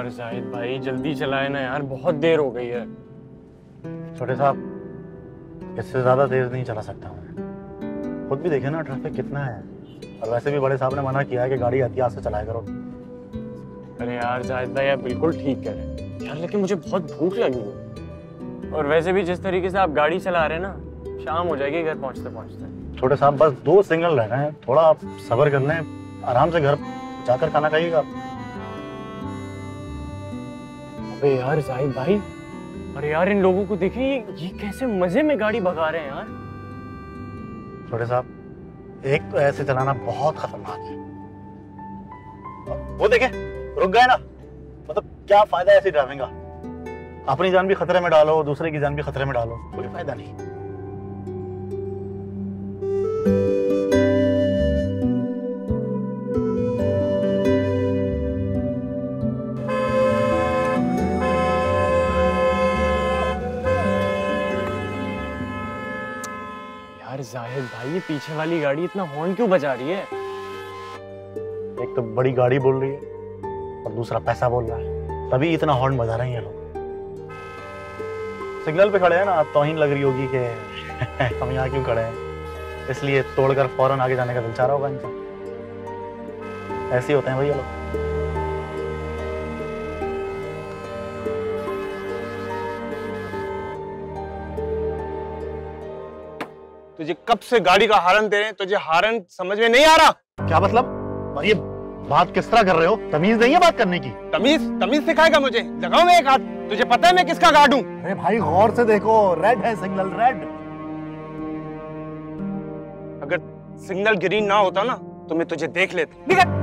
यार जाहिद भाई जल्दी चलाए ना यार, बहुत देर हो गई है। छोटे साहब इससे ज्यादा तेज नहीं चला सकता मैं। खुद भी देखे ना ट्रैफिक कितना है, और वैसे भी बड़े साहब ने मना किया है कि गाड़ी एहतियात से चलाया करो। अरे यार जाहिद भाई आप बिल्कुल ठीक कह रहे हैं यार, लेकिन मुझे बहुत भूख लगी है। और वैसे भी जिस तरीके से आप गाड़ी चला रहे हैं ना, शाम हो जाएगी घर पहुंचते पहुंचते। छोटे साहब बस 2 सिग्नल रह गए हैं, थोड़ा आप सब्र कर लें, आराम से घर जाकर खाना खाइएगा। अबे यार जाहिद भाई, अरे यार इन लोगों को देखें, ये कैसे मजे में गाड़ी भगा रहे हैं यार। छोटे साहब एक तो ऐसे चलाना बहुत खतरनाक है। वो देखे रुक गए ना, मतलब क्या फायदा ऐसी ड्राइविंग का। अपनी जान भी खतरे में डालो, दूसरे की जान भी खतरे में डालो, कोई फायदा नहीं। यार जाहिद भाई ये पीछे वाली गाड़ी इतना हॉर्न क्यों बजा रही है? एक तो बड़ी गाड़ी बोल रही है और दूसरा पैसा बोल रहा है, तभी इतना हॉर्न बजा रहे हैं ये लोग। सिग्नल पे खड़े हैं ना, तौहीन लग रही होगी कि हम यहाँ क्यों खड़े हैं, इसलिए तोड़कर फौरन आगे जाने का दिल चाह रहा होगा इनका। ऐसे ही होते हैं भैया लोग। तुझे कब से गाड़ी का हारन दे रहे हैं, तुझे हारन समझ में नहीं आ रहा? क्या मतलब? और ये बात किस तरह कर रहे हो? तमीज नहीं है बात करने की? तमीज सिखाएगा मुझे? लगाओ मैं एक हाथ, तुझे पता है मैं किसका गार्ड हूं? अरे भाई गौर से देखो, रेड है सिग्नल, रेड। अगर सिग्नल ग्रीन ना होता ना तो मैं तुझे देख लेता। निकल।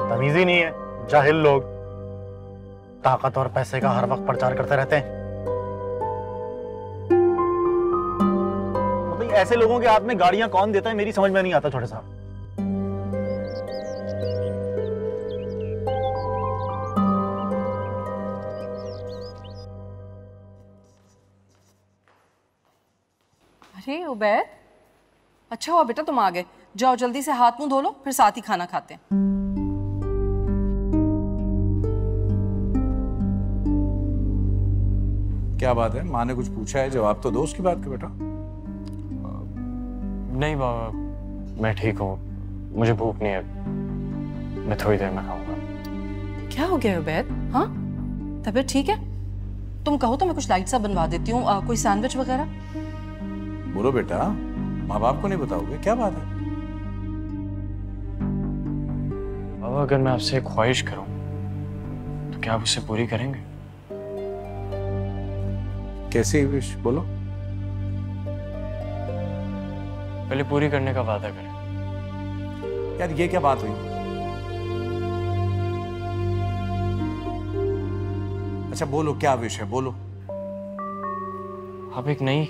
तमीज ही नहीं है, जाहिल लोग ताकत और पैसे का हर वक्त प्रचार करते रहते हैं। तो भाई ऐसे लोगों के हाथ में गाड़ियां कौन देता है, मेरी समझ में नहीं आता छोटे साहब। अरे उबैद, अच्छा हुआ बेटा तुम आ गए। जाओ जल्दी से हाथ मुंह धो लो, फिर साथ ही खाना खाते हैं। क्या बात है, माँ ने कुछ पूछा है? जवाब तो दो उसकी बात का बेटा। नहीं बाबा, मैं ठीक हूँ, मुझे भूख नहीं है, मैं थोड़ी देर में खाऊंगा। क्या हो गया उबैद? हाँ, तबीयत ठीक है? तुम कहो तो मैं कुछ लाइट सा बनवा देती हूँ, कोई सैंडविच वगैरह। बोलो बेटा, माँ बाप को नहीं बताओगे? क्या बात है? बाबा अगर मैं आपसे एक ख्वाहिश करूं तो क्या आप उसे पूरी करेंगे? कैसी विश? बोलो। पहले पूरी करने का वादा करें। यार ये क्या बात हुई? अच्छा बोलो, क्या विश है? बोलो। आप एक नई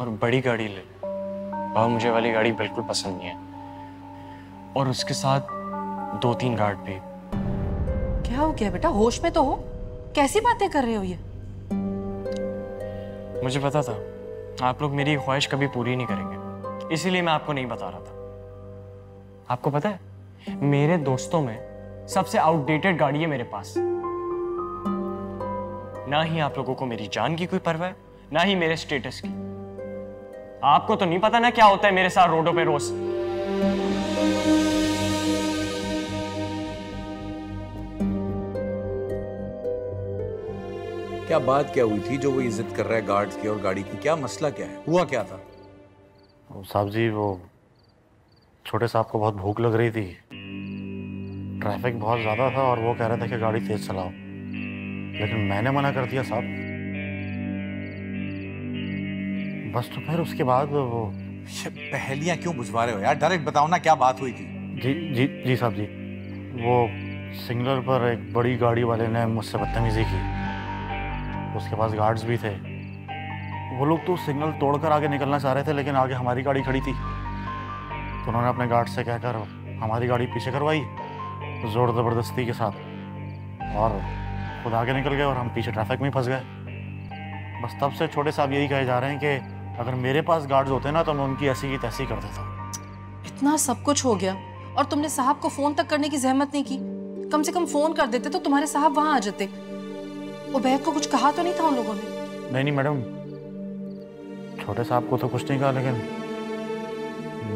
और बड़ी गाड़ी ले। बाबा मुझे वाली गाड़ी बिल्कुल पसंद नहीं है, और उसके साथ 2-3 गार्ड भी। क्या हो गया बेटा, होश में तो हो? कैसी बातें कर रहे हो ये? मुझे पता था आप लोग मेरी ख्वाहिश कभी पूरी नहीं करेंगे, इसीलिए मैं आपको नहीं बता रहा था। आपको पता है मेरे दोस्तों में सबसे आउटडेटेड गाड़ी है मेरे पास। ना ही आप लोगों को मेरी जान की कोई परवाह है, ना ही मेरे स्टेटस की। आपको तो नहीं पता ना क्या होता है मेरे साथ रोडों पे रोज। क्या बात क्या हुई थी जो वो इज्जत कर रहा है गार्ड्स की और गाड़ी की? क्या मसला क्या है? हुआ क्या था? साहब जी वो छोटे साहब को बहुत भूख लग रही थी, ट्रैफिक बहुत ज्यादा था और वो कह रहे थे कि गाड़ी तेज चलाओ, लेकिन मैंने मना कर दिया साहब। बस तो फिर उसके बाद वो पहेलियां क्यों बुझवा रहे हो यार? डायरेक्ट बताओ ना, क्या बात हुई थी? जी जी जी साहब जी, वो सिग्नल पर एक बड़ी गाड़ी वाले ने मुझसे बदतमीजी की। उसके पास गार्ड्स भी थे। वो लोग तो सिग्नल तोड़कर आगे निकलना चाह रहे थे, लेकिन आगे हमारी गाड़ी खड़ी थी। तो उन्होंने अपने गार्ड से कहकर हमारी गाड़ी पीछे करवाई जोर ज़बरदस्ती के साथ, और खुद आगे निकल गए और हम पीछे ट्रैफिक में फंस गए। बस तब से छोटे साहब यही कहे जा रहे हैं कि अगर मेरे पास गार्ड्स होते ना तो मैं उनकी ऐसी की तैसी कर देता। इतना सब कुछ हो गया और तुमने साहब को फोन तक करने की जहमत नहीं की। कम से कम फोन कर देते तो तुम्हारे साहब वहां आ जाते। उबैद को कुछ कहा तो नहीं था उन लोगों ने? नहीं मैडम, छोटे साहब को तो कुछ नहीं कहा, लेकिन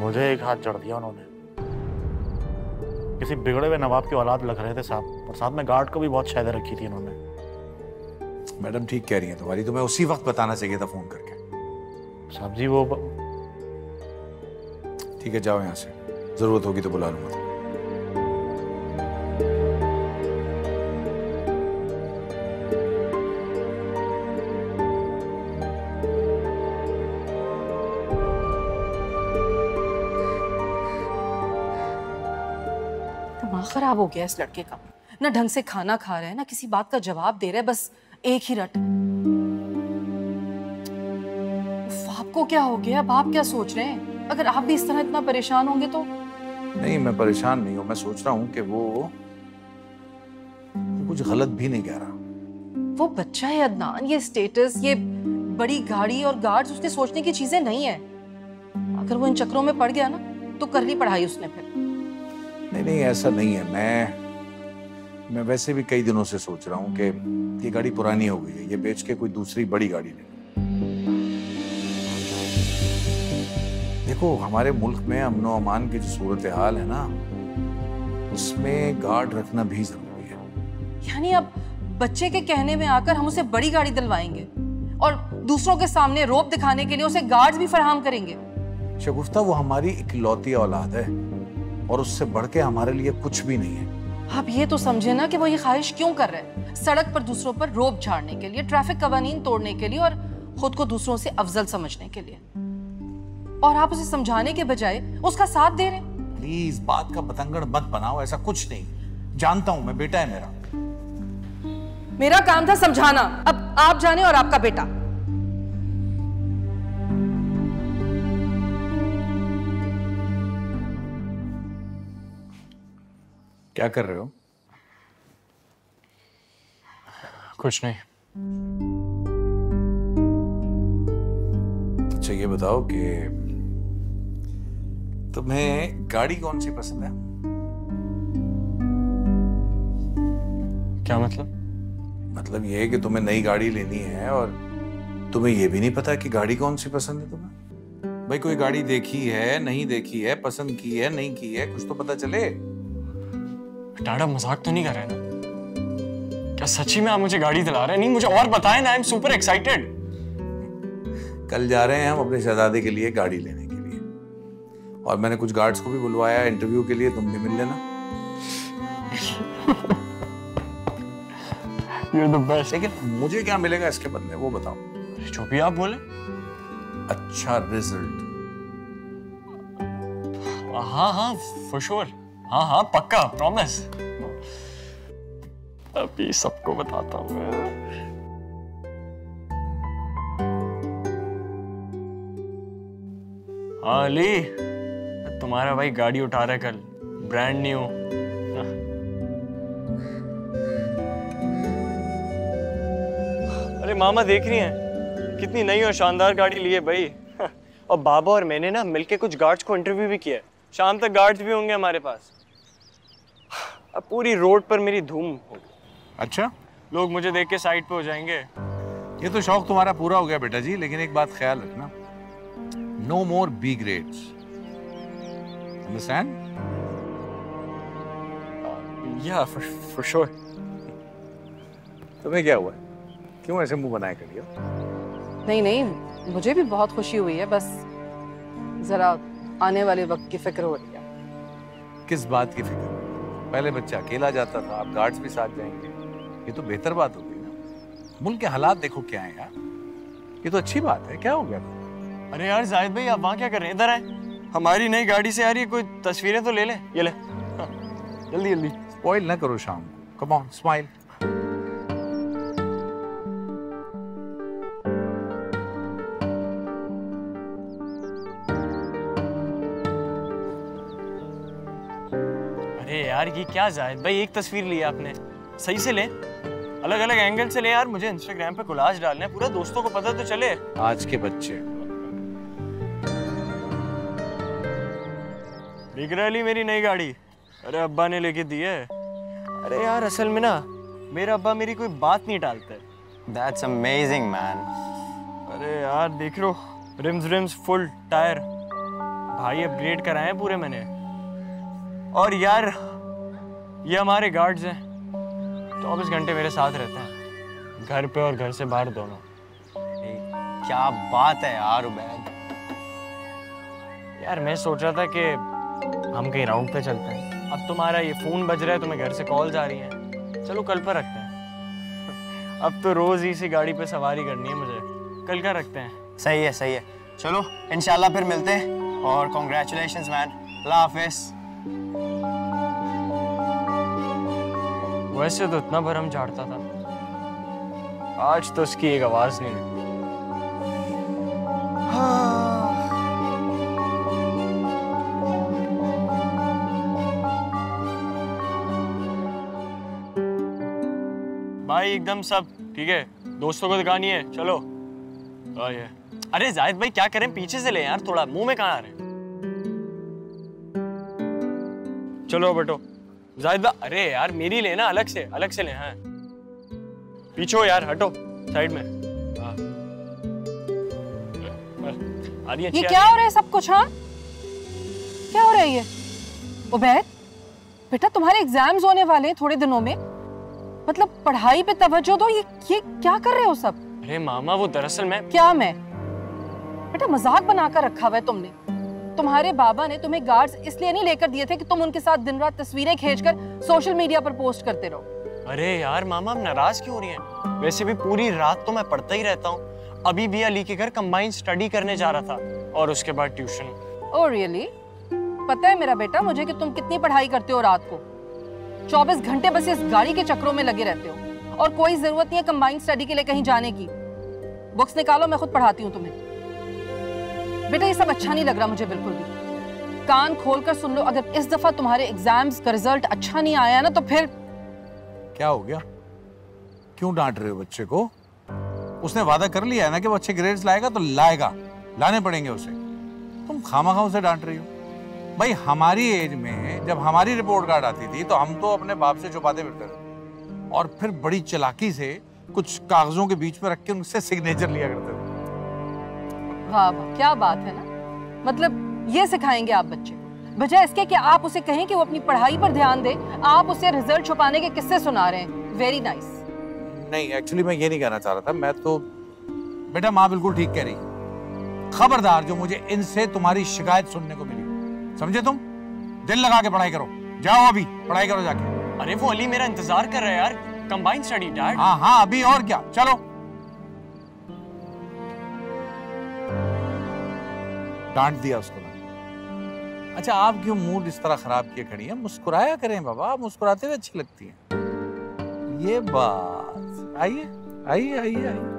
मुझे एक हाथ जड़ दिया उन्होंने। किसी बिगड़े हुए नवाब की औलाद लग रहे थे साहब, और साथ में गार्ड को भी बहुत शायद रखी थी इन्होंने। मैडम ठीक कह रही है तुम्हारी, तुम्हें उसी वक्त बताना चाहिए था फोन करके। साहब जी वो ठीक है, जाओ यहाँ से, जरूरत होगी तो बुला लूंगा। दिमाग खराब हो गया इस लड़के का। ना ढंग से खाना खा रहा है, ना किसी बात का जवाब दे रहा है, बस एक ही रट। उफ, आपको क्या हो गया? अब आप क्या सोच रहे हैं? अगर आप भी इस तरह इतना परेशान होंगे तो? नहीं, मैं परेशान नहीं हूँ। मैं सोच रहा हूँ कि वो कुछ गलत भी नहीं कह रहा। वो बच्चा है अदनान, ये स्टेटस, ये बड़ी गाड़ी और गार्ड्स उसके सोचने की चीजें नहीं है। अगर वो इन चक्रों में पड़ गया ना तो कर ली पढ़ाई उसने फिर। नहीं नहीं, ऐसा नहीं है। मैं वैसे भी कई दिनों से सोच रहा हूँ कि ये गाड़ी पुरानी हो गई है, ये बेच के कोई दूसरी बड़ी गाड़ी ले। देखो, हमारे मुल्क में अमनो अमान की जो सूरत हाल है ना, उसमें गार्ड रखना भी जरूरी है। यानी अब बच्चे के कहने में आकर हम उसे बड़ी गाड़ी दिलवाएंगे और दूसरों के सामने रोब दिखाने के लिए उसे गार्ड्स भी फराहम करेंगे? शगुफ्ता, वो हमारी इकलौती औलाद है और उससे बढ़ के हमारे लिए कुछ भी नहीं है। आप ये तो समझे ना कि वो ये ख्वाहिश क्यों कर रहे हैं? सड़क पर दूसरों पर रोब झाड़ने के लिए, ट्रैफिक कवानीन तोड़ने के लिए और खुद को दूसरों से अफजल समझने के लिए। और आप उसे समझाने के बजाय उसका साथ दे रहे हैं। प्लीज बात का बतंगड़ मत बनाओ, ऐसा कुछ नहीं। जानता हूं मैं, बेटा है मेरा। मेरा काम था समझाना, अब आप जाने और आपका बेटा। क्या कर रहे हो? कुछ नहीं। अच्छा ये बताओ कि तुम्हें गाड़ी कौन सी पसंद है? क्या मतलब? मतलब ये है कि तुम्हें नई गाड़ी लेनी है और तुम्हें ये भी नहीं पता कि गाड़ी कौन सी पसंद है तुम्हें। भाई कोई गाड़ी देखी है, नहीं देखी है, पसंद की है, नहीं की है, कुछ तो पता चले। डाडा मजाक तो नहीं कर रहे ना? क्या सच्ची में आप मुझे गाड़ी दिला रहे हैं? नहीं, मुझे और बताएं ना, आई एम सुपर एक्साइटेड। कल जा रहे हैं हम अपने शहजादे के लिए गाड़ी लेने के लिए, और मैंने कुछ गार्ड्स को भी बुलवाया इंटरव्यू के लिए, तुम भी मिल लेना। You're the best. लेकिन मुझे क्या मिलेगा इसके बदले, वो बताओ। जो भी आप बोले। अच्छा रिजल्ट। हाँ हाँ फॉर श्योर, हाँ हाँ पक्का, प्रॉमिस। अभी सबको बताता हूँ मैं। हाँ अली, तुम्हारा भाई गाड़ी उठा रहा है कल, ब्रांड न्यू। अरे मामा देख रही हैं कितनी नई और शानदार गाड़ी ली है भाई। और बाबा और मैंने ना मिलके कुछ गार्ड्स को इंटरव्यू भी किया है। शाम तक गार्ड्स भी होंगे हमारे पास। अब पूरी रोड पर मेरी धूम होगी। अच्छा, लोग मुझे देख के साइड पे हो जाएंगे। ये तो शौक तुम्हारा पूरा हो गया बेटा जी, लेकिन एक बात ख्याल रखना, नो मोर बी ग्रेड्स, अंडरस्टैंड? या फॉर श्योर। तुम्हें क्या हुआ, क्यों ऐसे मुंह बनाए करिए? नहीं नहीं, मुझे भी बहुत खुशी हुई है, बस जरा आने वाले वक्त की फिक्र हो रही है। किस बात की फिक्र? पहले बच्चा अकेला जाता था, अब गार्ड्स भी साथ जाएंगे, ये तो बेहतर बात हो गई ना। मुल्क के हालात देखो क्या है यार, ये तो अच्छी बात है। क्या हो गया? अरे यार जाहिद भाई, आप वहाँ क्या कर रहे हैं? इधर आए, हमारी नई गाड़ी से आ रही है, कोई तस्वीरें तो ले ले। ये ले, हाँ, जल्दी जल्दी। स्पॉइल ना करो शाम को, कम ऑन स्माइल। यार ये क्या जाहिद भाई, एक तस्वीर ली आपने, सही से ले, अलग अलग एंगल से ले यार, मुझे इंस्टाग्राम पे कोलाज डालना है, पूरा दोस्तों को पता तो चले। आज के बच्चे दिख रहा ली मेरी नई गाड़ी? अरे अब्बा ने लेके दी है। अरे यार असल में ना मेरा अब्बा मेरी कोई बात नहीं टालता है। That's amazing, man. अरे यार देख लो, रिम्स फुल टायर, भाई अपग्रेड कराए हैं पूरे मैंने। और यार ये हमारे गार्ड्स हैं, 24 घंटे मेरे साथ रहते हैं, घर पे और घर से बाहर दोनों। क्या बात है यार उबैद। यार मैं सोच रहा था कि हम कहीं राउंड पे चलते हैं। अब तुम्हारा ये फोन बज रहा है, तुम्हें घर से कॉल्स आ रही हैं, चलो कल पर रखते हैं। अब तो रोज ही इसी गाड़ी पे सवारी करनी है मुझे, कल का रखते हैं। सही है सही है, चलो इंशाल्लाह फिर मिलते हैं, और कॉन्ग्रेचुलेशंस मैन, अल्लाह हाफिज। वैसे तो इतना भरम झाड़ता था, आज तो उसकी एक आवाज नहीं निकली। भाई एकदम सब ठीक है, दोस्तों को दिखानी है, चलो। ये अरे जाहिद भाई क्या करें, पीछे से ले यार, थोड़ा मुंह में कहाँ आ रहे हैं। चलो बटो जाहिद भाई, अरे यार मेरी लेना, अलग से ले। हाँ पीछे हो यार, हटो साइड में। हाँ ये क्या हो रहा है सब कुछ? हाँ क्या हो रहा है ये? उबैद बेटा तुम्हारे एग्जाम्स होने वाले हैं थोड़े दिनों में, मतलब पढ़ाई पे तवज्जो दो। ये क्या कर रहे हो सब? अरे मामा वो दरअसल मैं बेटा मजाक बनाकर रखा हुआ है तुमने। तुम्हारे बाबा ने तुम्हें गार्ड्स इसलिए नहीं लेकर दिए थे कि तुम उनके साथ दिन रात तस्वीरें खींचकर सोशल मीडिया पर पोस्ट करते रहो। अरे यार मामा आप नाराज क्यों हो रही हैं? वैसे भी पूरी रात तो मैं पढ़ता ही रहता हूँ। अभी भी अली के घर कंबाइंड स्टडी करने जा रहा था, और उसके बाद ट्यूशन। Oh really? पता है मेरा बेटा मुझे कि तुम कितनी पढ़ाई करते हो रात को। 24 घंटे बस इस गाड़ी के चक्रों में लगे रहते हो, और कोई जरूरत नहीं है कंबाइंड स्टडी के लिए कहीं जाने की। बुक्स निकालो, मैं खुद पढ़ाती हूँ तुम्हें। बेटा ये सब अच्छा नहीं लग रहा मुझे बिल्कुल भी। कान खोलकर सुन लो, अगर इस दफा तुम्हारे एग्जाम्स का रिजल्ट अच्छा नहीं आया ना तो फिर। क्या हो गया? क्यों डांट रहे हो बच्चे को? उसने वादा कर लिया है ना कि वो अच्छे ग्रेड्स लाएगा, तो लाएगा, लाने पड़ेंगे उसे। तुम खामखा उसे डांट रही हो। भाई हमारी एज में जब हमारी रिपोर्ट कार्ड आती थी तो हम तो अपने बाप से छुपाते फिरते थे, और फिर बड़ी चालाकी से कुछ कागजों के बीच में रख के उनसे सिग्नेचर लिया करते थे। वाह वाह क्या बात है ना, मतलब ये सिखाएंगे आप बच्चे को, बजाय इसके कि आप उसे कहें कि वो अपनी पढ़ाई पर ध्यान दे, आप उसे रिजल्ट छुपाने के किस्से सुना रहे हैं। Very nice. नहीं एक्चुअली मैं ये नहीं कहना चाह रहा था, मैं तो बेटा माँ बिल्कुल ठीक कह रही है। खबरदार जो मुझे इनसे तुम्हारी शिकायत सुनने को मिली, समझे तुम? दिल लगा के पढ़ाई करो, जाओ अभी पढ़ाई करो जाके। अरे वो अली मेरा इंतजार कर रहा है यार, कंबाइंड स्टडी डैड। हाँ अभी और क्या, चलो। डांट दिया उसको मैंने। अच्छा आप क्यों मूड इस तरह खराब किए खड़ी हैं? मुस्कुराया करें बाबा, मुस्कुराते हुए अच्छी लगती हैं। ये बात, आइए आइए आइए आइए।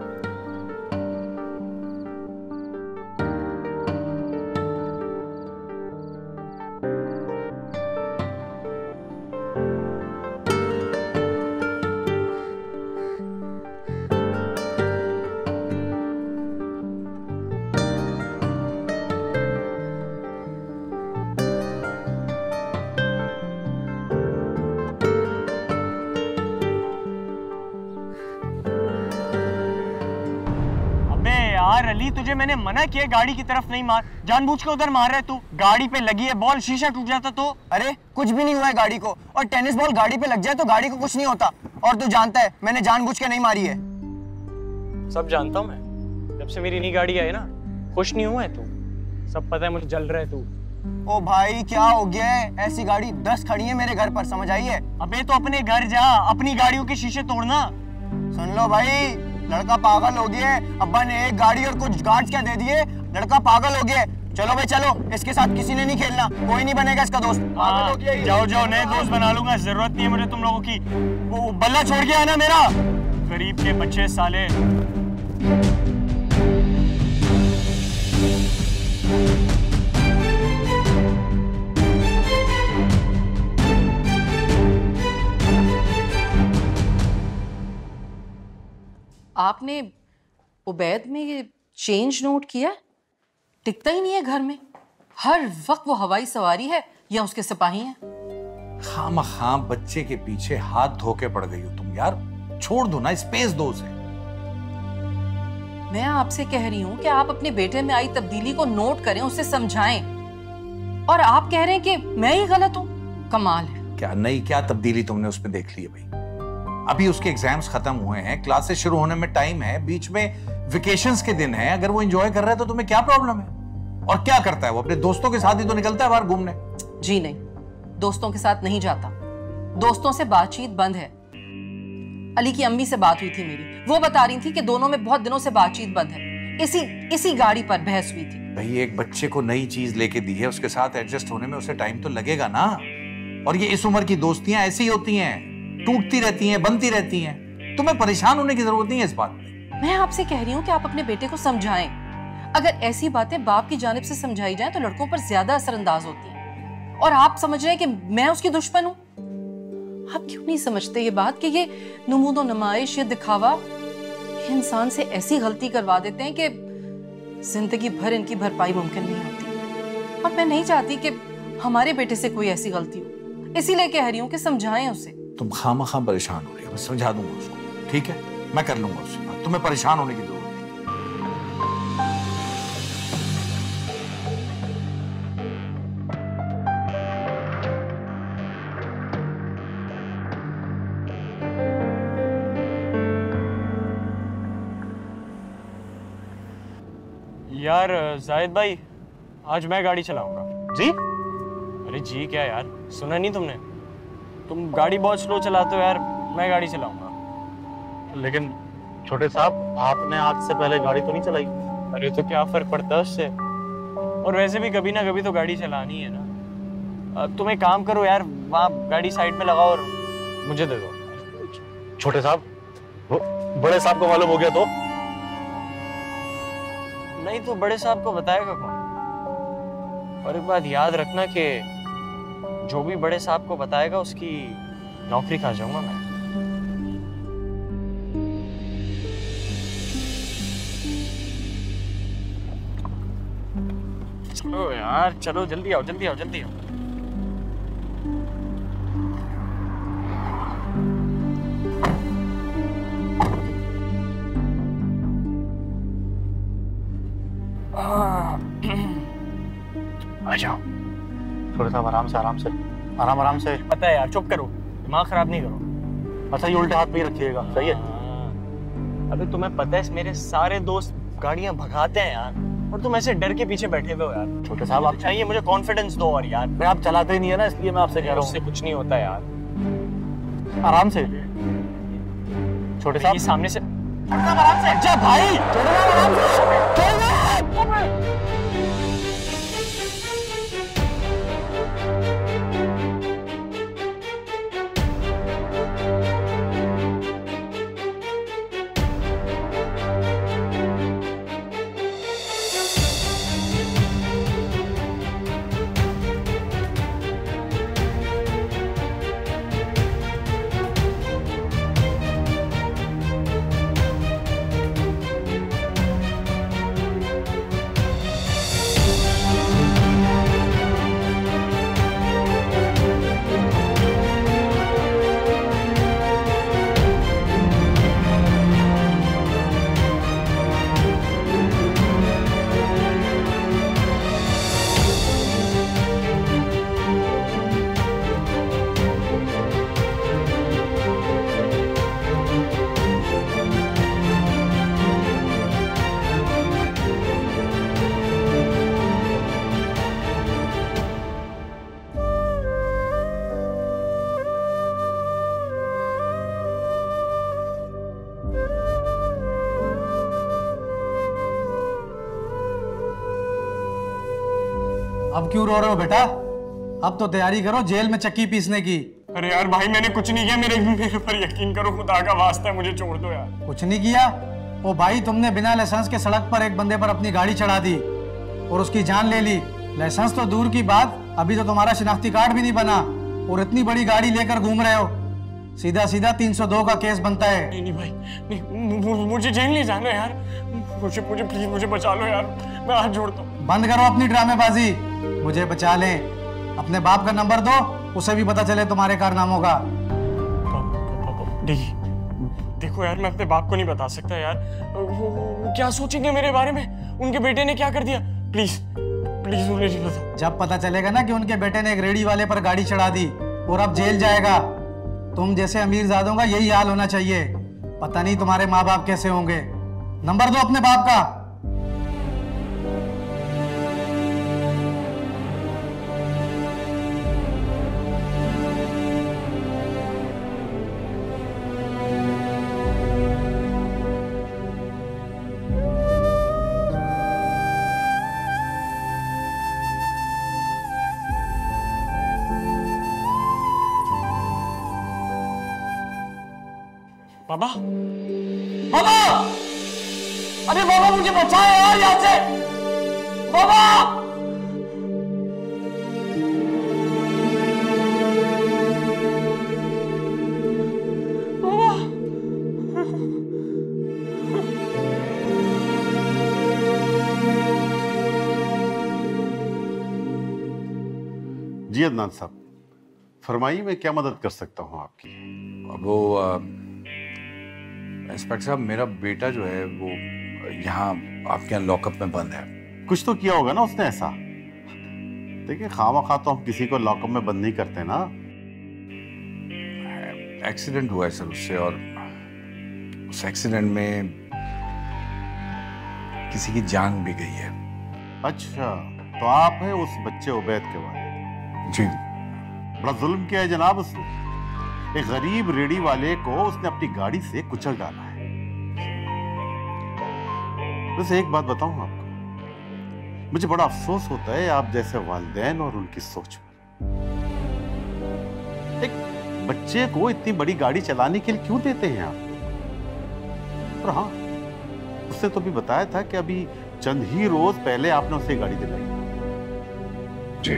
अली तुझे मैंने मना किया गाड़ी की तरफ नहीं मार, जानबूझ के उधर मार रहा है तू। गाड़ी पे लगी है बॉल, शीशा टूट जाता तो। अरे कुछ भी नहीं हुआ है गाड़ी को, और टेनिस बॉल गाड़ी पे लग जाए तो गाड़ी को कुछ नहीं होता। और तू जानता है मैंने जानबूझ के नहीं मारी है। सब जानता हूँ मैं, जब से मेरी नई गाड़ी आई ना खुश नहीं हुआ है तू, सब पता है मुझे, जल रहा है तू। ओ भाई क्या हो गया है? ऐसी गाड़ी 10 खड़ी है मेरे घर पर, समझ आई है? अबे तो अपने घर जा, अपनी गाड़ियों के शीशे तोड़ना। सुन लो भाई, लड़का पागल हो गया है। अब्बा ने एक गाड़ी और कुछ गार्ड्स क्या दे दिए, लड़का पागल हो गया है। चलो भाई चलो, इसके साथ किसी ने नहीं खेलना, कोई नहीं बनेगा इसका दोस्त। पागल हो गया ये। जाओ जाओ, नए दोस्त बना लूंगा, जरूरत नहीं है मुझे तुम लोगों की। वो बल्ला छोड़ के आना मेरा, गरीब के बच्चे साले। आपने उबैद में ये चेंज नोट किया? टिकता ही नहीं है घर में, हर वक्त वो हवाई सवारी है या उसके सिपाही हैं। खामखा बच्चे के पीछे हाथ धो के पड़ गई हो तुम यार, छोड़ दो ना, स्पेस दो उसे। मैं आपसे कह रही हूँ कि आप अपने बेटे में आई तब्दीली को नोट करें, उसे समझाएं, और आप कह रहे हैं कि मैं ही गलत हूँ। कमाल है। क्या तब्दीली तुमने उसमें देख ली है भाई? अभी उसके एग्जाम्स खत्म हुए हैं, क्लासेस शुरू होने में टाइम है, बीच में वेकेशंस के दिन है। अगर वो एंजॉय कर रहा है तो तुम्हें क्या प्रॉब्लम है? और क्या करता है वो? अपने दोस्तों के साथ ही तो निकलता है बाहर घूमने। जी नहीं, दोस्तों के साथ नहीं जाता, दोस्तों से बातचीत बंद है। अली की अम्मी से बात हुई थी मेरी, वो बता रही थी कि दोनों में बहुत दिनों से बातचीत बंद है। इसी गाड़ी पर बहस हुई थी। भाई एक बच्चे को नई चीज लेके दी है, उसके साथ एडजस्ट होने में उसे टाइम तो लगेगा ना। और ये इस उम्र की दोस्तियां ऐसी होती हैं, टूटती रहती हैं, बनती रहती हैं। तुम्हें परेशान होने की जरूरत नहीं है इस बात में। मैं आपसे कह रही हूँ कि आप अपने बेटे को समझाएं। अगर ऐसी बातें बाप की जानिब से समझाई जाएं तो लड़कों पर ज्यादा असरअंदाज होती हैं। और आप समझ रहे हैं कि मैं उसकी दुश्मन हूँ। आप क्यों नहीं समझते ये बात कि ये नमूदो नमाइश, ये दिखावा इंसान से ऐसी गलती करवा देते हैं कि जिंदगी भर इनकी भरपाई मुमकिन नहीं होती। और मैं नहीं चाहती कि हमारे बेटे से कोई ऐसी गलती हो, इसीलिए कह रही हूँ कि समझाएं उसे। तुम खामखा परेशान हो रही हो, मैं समझा दूंगा उसको, ठीक है? मैं कर लूंगा उससे बात, तुम्हें परेशान होने की जरूरत नहीं। यार जाहिद भाई, आज मैं गाड़ी चलाऊंगा। जी? अरे जी क्या यार, सुना नहीं तुमने? तुम गाड़ी बहुत स्लो चलाते हो यार, मैं गाड़ी चलाऊंगा। लेकिन छोटे साहब, आपने आज से पहले गाड़ी तो नहीं चलाई? अरे तो क्या फर्क पड़ता है उससे? और वैसे भी कभी ना कभी तो गाड़ी चलानी है ना। तुम एक काम करो यार, वहाँ गाड़ी साइड में लगाओ और मुझे दे दो। छोटे साहब, वो बड़े साहब को मालूम हो गया तो? नहीं तो बड़े साहब को बताएगा कौन? और एक बात याद रखना कि जो भी बड़े साहब को बताएगा उसकी नौकरी खा जाऊंगा मैं। चलो यार, चलो जल्दी आओ, जल्दी आओ, जल्दी आओ। आ जाओ। छोटे साहब आराम से, आराम से, आराम से। पता है यार, चुप करो, दिमाग खराब नहीं करो। अच्छा, ये उल्टे हाथ पे ही रखिएगा, सही है? अबे तुम्हें पता है मेरे सारे दोस्त गाड़ियां भगाते हैं यार, और तुम ऐसे डर के पीछे बैठे हुए हो यार। छोटे साहब, आप चाहिए मुझे कॉन्फिडेंस दो और यार। मैं आप चलाते ही नहीं है ना, इसलिए मैं आपसे कह रहा हूँ। उससे कुछ नहीं होता यार। आराम से छोटे साहब, सामने से आराम से। अच्छा भाई, आराम से। अब क्यों रो रहे हो बेटा? अब तो तैयारी करो जेल में चक्की पीसने की। अरे यार भाई, मैंने कुछ नहीं किया, मेरे पर यकीन करो, खुदा का वास्ता है, मुझे छोड़ दो यार। कुछ नहीं किया? ओ भाई, तुमने बिना लाइसेंस के सड़क पर एक बंदे पर अपनी गाड़ी चढ़ा दी और उसकी जान ले ली। लाइसेंस तो दूर की बात, अभी तो तुम्हारा शिनाख्ती कार्ड भी नहीं बना और इतनी बड़ी गाड़ी लेकर घूम रहे हो। सीधा सीधा 302 का केस बनता है। नहीं भाई, नहीं, मुझे जेल नहीं जाना यार। मुझे प्लीज मुझे बचा लो यार, मैं हाथ जोड़ता हूँ। बंद करो अपनी ड्रामेबाजी, मुझे बचा ले। अपने बाप का नंबर दो, उसे भी पता चले तुम्हारे कारनामों का। नहीं देखो यार, मैं अपने बाप को नहीं बता सकता यार। वो क्या सोचेंगे मेरे बारे में? उनके बेटे ने क्या कर दिया? प्लीज प्लीज उन्हें नहीं बताओ। जब पता चलेगा ना कि उनके बेटे ने एक रेडी वाले पर गाड़ी चढ़ा दी और अब जेल जाएगा, तुम जैसे अमीरजादों का यही हाल होना चाहिए। पता नहीं तुम्हारे माँ बाप कैसे होंगे। नंबर दो अपने बाप का। बाबा, बाबा, अरे बाबा मुझे बचाओ यार यहाँ से। बाबा, जी अदनान साहब, फरमाइए मैं क्या मदद कर सकता हूँ आपकी। वो इंस्पेक्टर साहब, मेरा बेटा जो है वो यहाँ आपके यहाँ लॉकअप में बंद है। कुछ तो किया होगा ना उसने ऐसा। देखिए खामा तो हम किसी को लॉकअप में बंद नहीं करते ना। एक्सीडेंट हुआ है सर उससे, और उस एक्सीडेंट में किसी की जान भी गई है। अच्छा, तो आप हैं उस बच्चे उबैद के वाले? जी। बड़ा जुल्म किया है जनाब उसने। एक गरीब रेडी वाले को उसने अपनी गाड़ी से कुचल डाला है। वैसे एक बात बताऊं आपको, मुझे बड़ा अफसोस होता है आप जैसे वालिदैन और उनकी सोच पर। एक बच्चे को इतनी बड़ी गाड़ी चलाने के लिए क्यों देते हैं आप? और हाँ, उसने तो भी बताया था कि अभी चंद ही रोज पहले आपने उसे गाड़ी दिलाई। जी।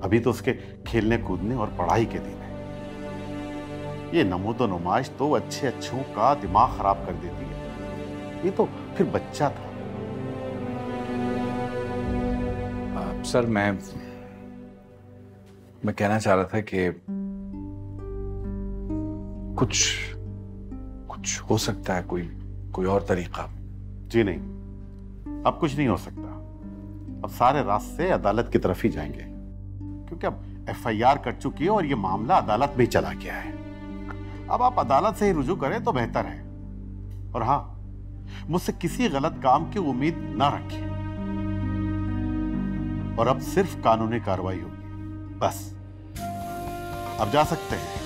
अभी तो उसके खेलने कूदने और पढ़ाई के दिन है। ये नमूदो नुमाइश तो अच्छे अच्छों का दिमाग खराब कर देती है। ये तो फिर बच्चा था। सर मैं कहना चाह रहा था कि कुछ हो सकता है, कोई और तरीका। जी नहीं, अब कुछ नहीं हो सकता। अब सारे रास्ते अदालत की तरफ ही जाएंगे, क्योंकि अब एफआईआर कट चुकी है और ये मामला अदालत में ही चला गया है। अब आप अदालत से ही रुजू करें तो बेहतर है। और हाँ, मुझसे किसी गलत काम की उम्मीद ना रखें। और अब सिर्फ कानूनी कार्रवाई होगी, बस। अब जा सकते हैं।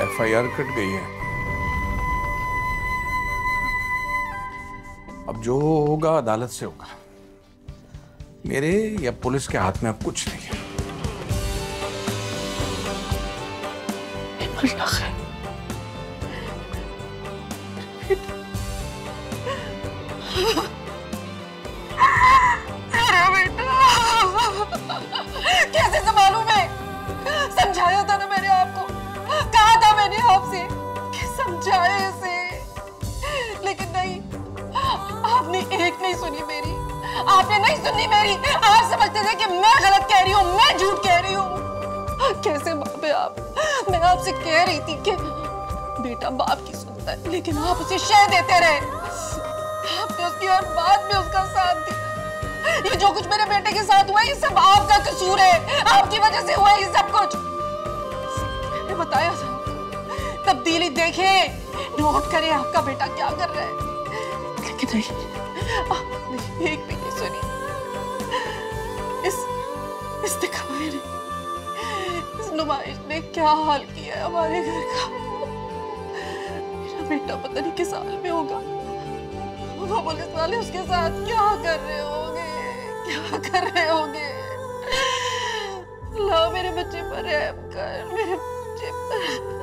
एफआईआर कट गई है। अब जो होगा अदालत से होगा। मेरे या पुलिस के हाथ में अब कुछ नहीं है। कैसे संभालूं मैं? समझाया था ना मैंने आपको, कहा था मैंने आपसे कि समझाए इसे, लेकिन नहीं, आपने एक नहीं सुनी मेरी, आपने नहीं सुनी मेरी। आप समझते थे कि मैं गलत कह रही हूँ, मैं झूठ कह रही हूँ। कैसे बाप है आप? मैं आपसे कह रही थी कि बेटा बाप की सुनता है, लेकिन आप उसे शह देते रहे। आपने उसकी हर बात में उसका साथ दिया, ये जो कुछ मेरे बेटे के साथ हुआ है ये सब आपका कसूर है, आपकी वजह से हुआ है ये सब कुछ। मैंने बताया था, तब्दीली देखे, नोट करे आपका बेटा क्या कर रहा है, लेकिन नहीं, एक भी नहीं सुनी। इस दिखावे ने, इस नुमाइश ने क्या हाल किया है हमारे घर का। मेरा बेटा पता नहीं किस हाल में होगा, वो पुलिस वाले उसके साथ क्या कर रहे होंगे, क्या कर रहे होंगे। अल्लाह मेरे बच्चे पर रहम कर, मेरे बच्चे पर।